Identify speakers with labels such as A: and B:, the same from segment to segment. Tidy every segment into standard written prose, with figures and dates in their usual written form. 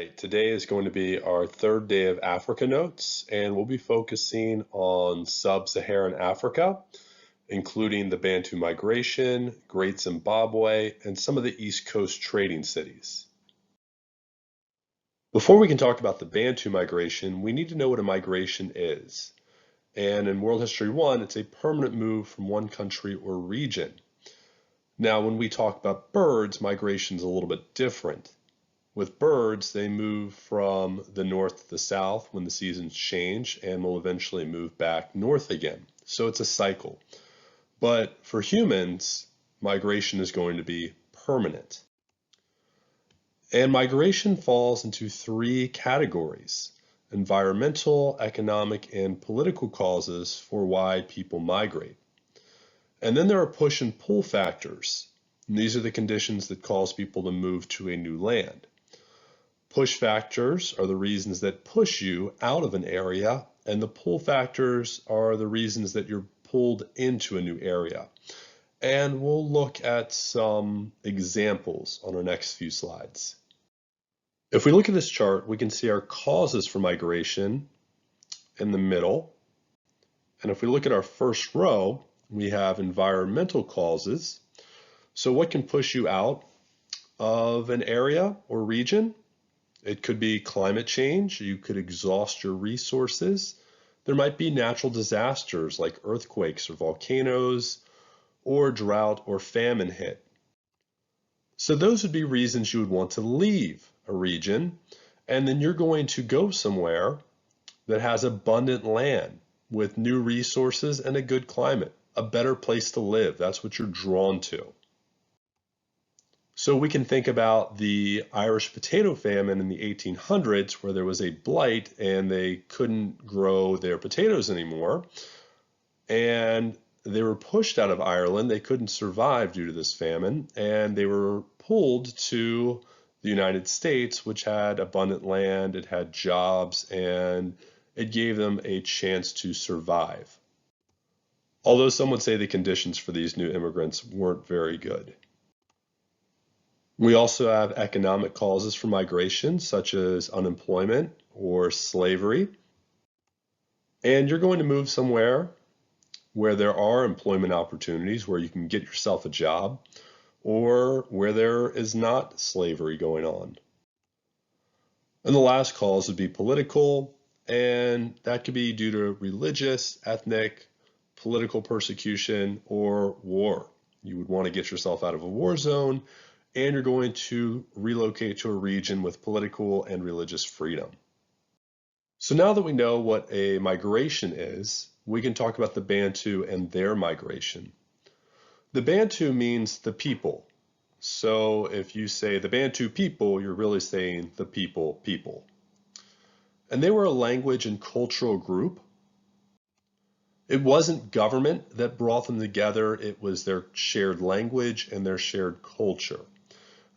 A: right, today is going to be our third day of Africa Notes, and we'll be focusing on sub-Saharan Africa, including the Bantu migration, Great Zimbabwe, and some of the East Coast trading cities. Before we can talk about the Bantu migration, we need to know what a migration is. And in World History 1, it's a permanent move from one country or region. Now, when we talk about birds, migration is a little bit different. With birds, they move from the north to the south when the seasons change and will eventually move back north again. So it's a cycle. But for humans, migration is going to be permanent. And migration falls into three categories: environmental, economic, and political causes for why people migrate. And then there are push and pull factors. And these are the conditions that cause people to move to a new land. Push factors are the reasons that push you out of an area, and the pull factors are the reasons that you're pulled into a new area. And we'll look at some examples on our next few slides. If we look at this chart, we can see our causes for migration in the middle. And if we look at our first row, we have environmental causes. So what can push you out of an area or region? It could be climate change. You could exhaust your resources. There might be natural disasters like earthquakes or volcanoes, or drought or famine hit. So those would be reasons you would want to leave a region, and then you're going to go somewhere that has abundant land with new resources and a good climate, a better place to live. That's what you're drawn to. So we can think about the Irish potato famine in the 1800s, where there was a blight and they couldn't grow their potatoes anymore. And they were pushed out of Ireland. They couldn't survive due to this famine, and they were pulled to the United States, which had abundant land, it had jobs, and it gave them a chance to survive. Although some would say the conditions for these new immigrants weren't very good. We also have economic causes for migration, such as unemployment or slavery. And you're going to move somewhere where there are employment opportunities, where you can get yourself a job, or where there is not slavery going on. And the last cause would be political, and that could be due to religious, ethnic, political persecution, or war. You would want to get yourself out of a war zone, and you're going to relocate to a region with political and religious freedom. So now that we know what a migration is, we can talk about the Bantu and their migration. The Bantu means the people. So if you say the Bantu people, you're really saying the people. And they were a language and cultural group. It wasn't government that brought them together, it was their shared language and their shared culture.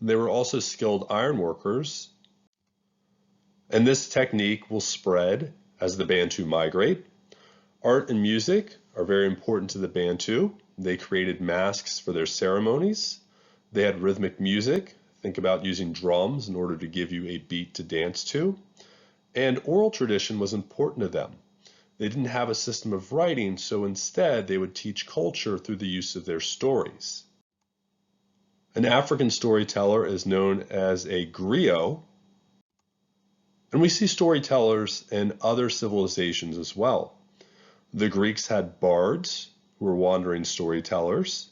A: They were also skilled iron workers, and this technique will spread as the Bantu migrate. Art and music are very important to the Bantu. They created masks for their ceremonies. They had rhythmic music. Think about using drums in order to give you a beat to dance to. And oral tradition was important to them. They didn't have a system of writing, so instead they would teach culture through the use of their stories. An African storyteller is known as a griot, and we see storytellers in other civilizations as well. The Greeks had bards, who were wandering storytellers,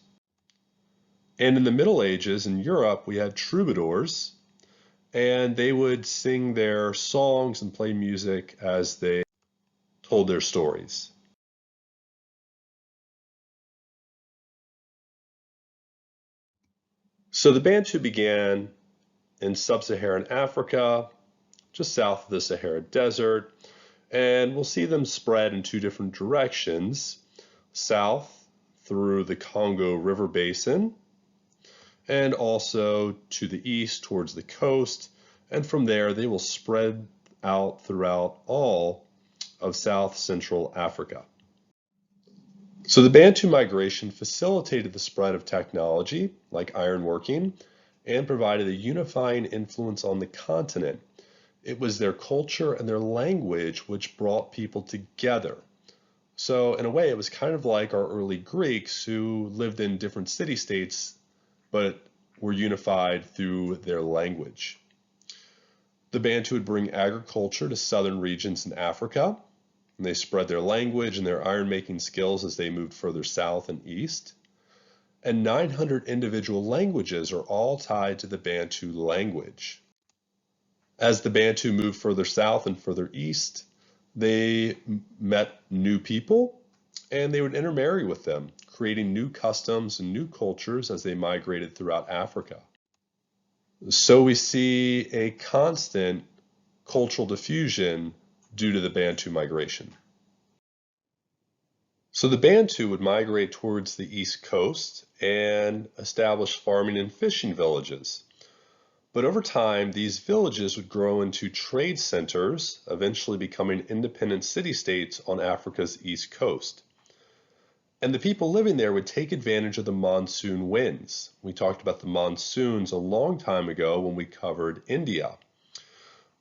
A: and in the Middle Ages in Europe we had troubadours, and they would sing their songs and play music as they told their stories. So the Bantu began in sub-Saharan Africa, just south of the Sahara Desert, and we'll see them spread in two different directions: south through the Congo River Basin, and also to the east towards the coast, and from there they will spread out throughout all of South Central Africa. So the Bantu migration facilitated the spread of technology like ironworking and provided a unifying influence on the continent. It was their culture and their language which brought people together. So in a way, it was kind of like our early Greeks who lived in different city-states, but were unified through their language. The Bantu would bring agriculture to southern regions in Africa, and they spread their language and their iron-making skills as they moved further south and east. And 900 individual languages are all tied to the Bantu language. As the Bantu moved further south and further east, they met new people and they would intermarry with them, creating new customs and new cultures as they migrated throughout Africa. So we see a constant cultural diffusion due to the Bantu migration. So the Bantu would migrate towards the east coast and establish farming and fishing villages. But over time, these villages would grow into trade centers, eventually becoming independent city-states on Africa's east coast. And the people living there would take advantage of the monsoon winds. We talked about the monsoons a long time ago when we covered India.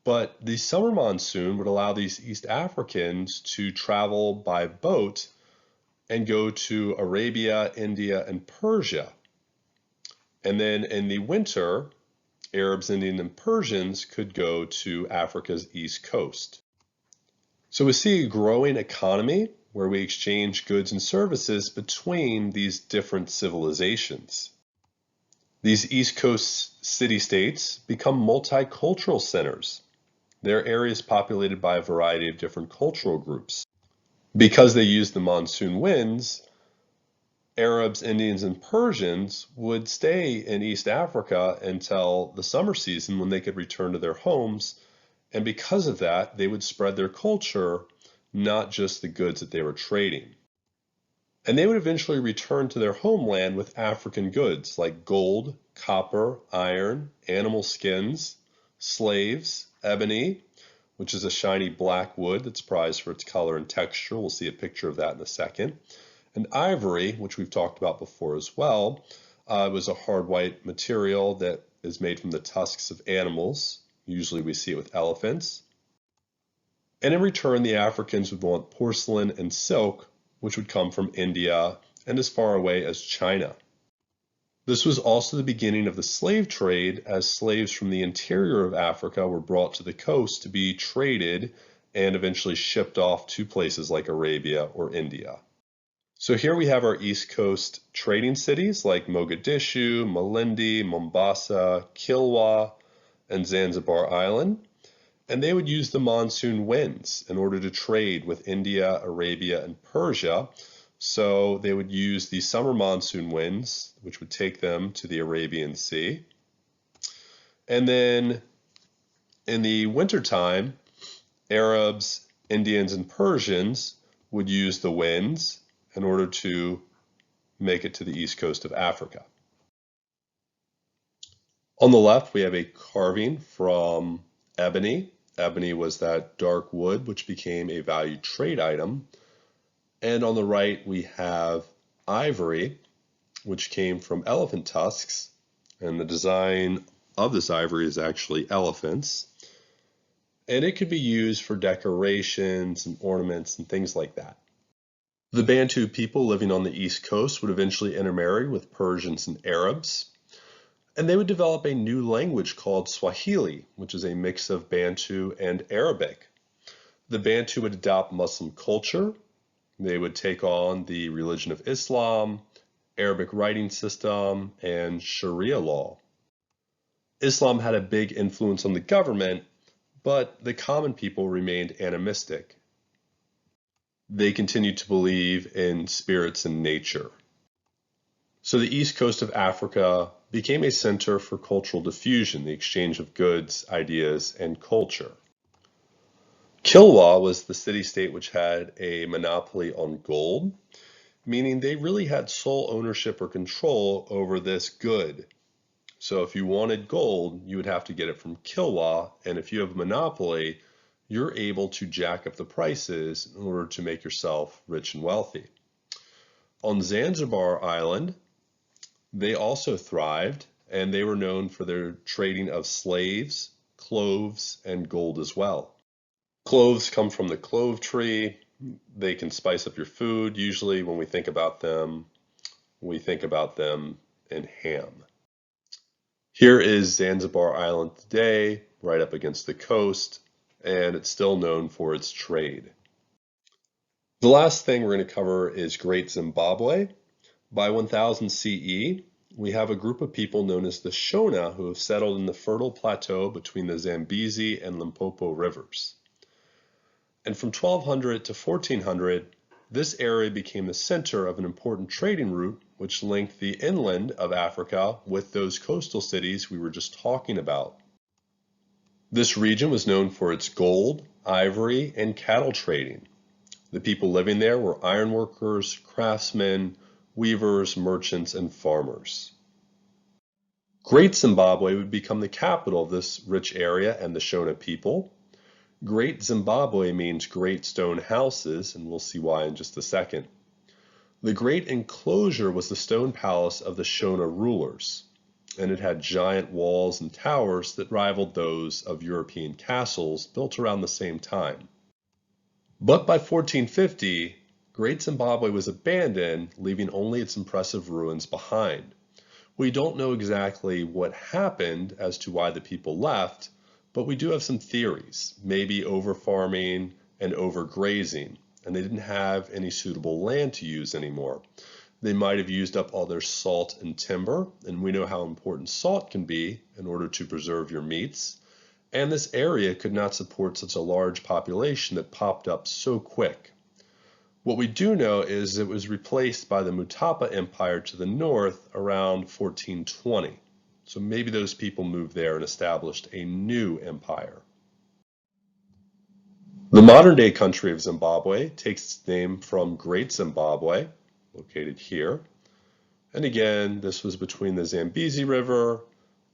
A: But the summer monsoon would allow these East Africans to travel by boat and go to Arabia, India, and Persia. And then in the winter, Arabs, Indians, and Persians could go to Africa's east coast. So we see a growing economy where we exchange goods and services between these different civilizations. These East Coast city-states become multicultural centers. They're areas populated by a variety of different cultural groups. Because they use the monsoon winds, Arabs, Indians, and Persians would stay in East Africa until the summer season when they could return to their homes. And because of that, they would spread their culture, not just the goods that they were trading. And they would eventually return to their homeland with African goods like gold, copper, iron, animal skins, slaves, ebony, which is a shiny black wood that's prized for its color and texture. We'll see a picture of that in a second. And ivory, which we've talked about before as well, was a hard white material that is made from the tusks of animals. Usually we see it with elephants. And in return, the Africans would want porcelain and silk, which would come from India and as far away as China. This was also the beginning of the slave trade, as slaves from the interior of Africa were brought to the coast to be traded and eventually shipped off to places like Arabia or India. So here we have our East Coast trading cities like Mogadishu, Malindi, Mombasa, Kilwa, and Zanzibar Island. And they would use the monsoon winds in order to trade with India, Arabia, and Persia. So they would use the summer monsoon winds, which would take them to the Arabian Sea. And then in the wintertime, Arabs, Indians, and Persians would use the winds in order to make it to the east coast of Africa. On the left, we have a carving from ebony. Ebony was that dark wood which became a valued trade item. And on the right, we have ivory, which came from elephant tusks. And the design of this ivory is actually elephants. And it could be used for decorations and ornaments and things like that. The Bantu people living on the East Coast would eventually intermarry with Persians and Arabs, and they would develop a new language called Swahili, which is a mix of Bantu and Arabic. The Bantu would adopt Muslim culture. They would take on the religion of Islam, Arabic writing system, and Sharia law. Islam had a big influence on the government, but the common people remained animistic. They continued to believe in spirits and nature. So the east coast of Africa became a center for cultural diffusion, the exchange of goods, ideas, and culture. Kilwa was the city-state which had a monopoly on gold, meaning they really had sole ownership or control over this good. So if you wanted gold, you would have to get it from Kilwa, and if you have a monopoly, you're able to jack up the prices in order to make yourself rich and wealthy. On Zanzibar Island, they also thrived, and they were known for their trading of slaves, cloves, and gold as well. Cloves come from the clove tree. They can spice up your food. Usually when we think about them in ham. Here is Zanzibar Island today, right up against the coast, and it's still known for its trade. The last thing we're going to cover is Great Zimbabwe. By 1000 CE, we have a group of people known as the Shona who have settled in the fertile plateau between the Zambezi and Limpopo rivers. And from 1200 to 1400, this area became the center of an important trading route which linked the inland of Africa with those coastal cities we were just talking about. This region was known for its gold, ivory, and cattle trading. The people living there were ironworkers, craftsmen, weavers, merchants, and farmers. Great Zimbabwe would become the capital of this rich area and the Shona people. Great Zimbabwe means great stone houses, and we'll see why in just a second. The great enclosure was the stone palace of the Shona rulers, and it had giant walls and towers that rivaled those of European castles built around the same time. But by 1450, Great Zimbabwe was abandoned, leaving only its impressive ruins behind. We don't know exactly what happened as to why the people left, but we do have some theories, maybe over-farming and overgrazing, and they didn't have any suitable land to use anymore. They might have used up all their salt and timber, and we know how important salt can be in order to preserve your meats. And this area could not support such a large population that popped up so quick. What we do know is it was replaced by the Mutapa Empire to the north around 1420. So maybe those people moved there and established a new empire. The modern-day country of Zimbabwe takes its name from Great Zimbabwe, located here. And again, this was between the Zambezi River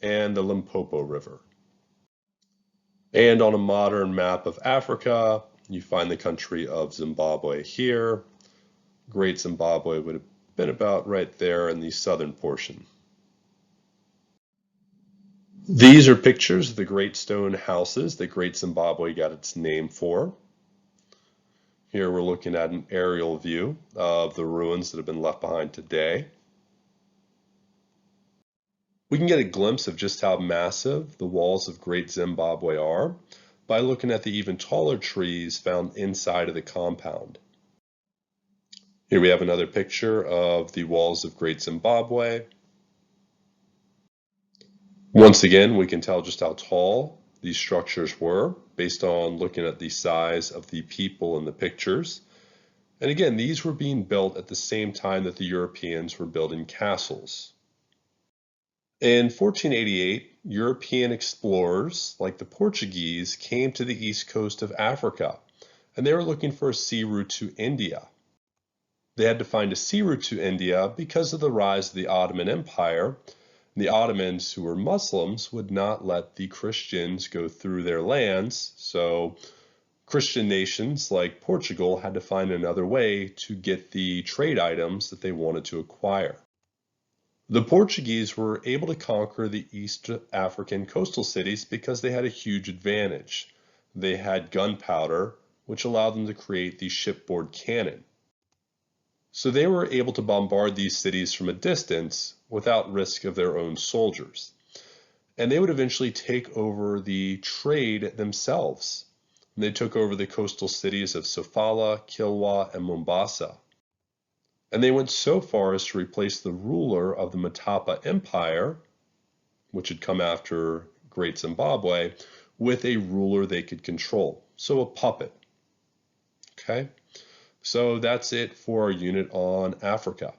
A: and the Limpopo River. And on a modern map of Africa, you find the country of Zimbabwe here. Great Zimbabwe would have been about right there in the southern portion. These are pictures of the great stone houses that Great Zimbabwe got its name for. Here we're looking at an aerial view of the ruins that have been left behind today. We can get a glimpse of just how massive the walls of Great Zimbabwe are by looking at the even taller trees found inside of the compound. Here we have another picture of the walls of Great Zimbabwe. Once again, we can tell just how tall these structures were based on looking at the size of the people in the pictures. And again, these were being built at the same time that the Europeans were building castles. In 1488, European explorers, like the Portuguese, came to the east coast of Africa, and they were looking for a sea route to India. They had to find a sea route to India because of the rise of the Ottoman Empire. The Ottomans, who were Muslims, would not let the Christians go through their lands, so Christian nations like Portugal had to find another way to get the trade items that they wanted to acquire. The Portuguese were able to conquer the East African coastal cities because they had a huge advantage. They had gunpowder, which allowed them to create the shipboard cannon. So they were able to bombard these cities from a distance without risk of their own soldiers. And they would eventually take over the trade themselves. They took over the coastal cities of Sofala, Kilwa, and Mombasa. And they went so far as to replace the ruler of the Mutapa Empire, which had come after Great Zimbabwe, with a ruler they could control. So a puppet. Okay? So that's it for our unit on Africa.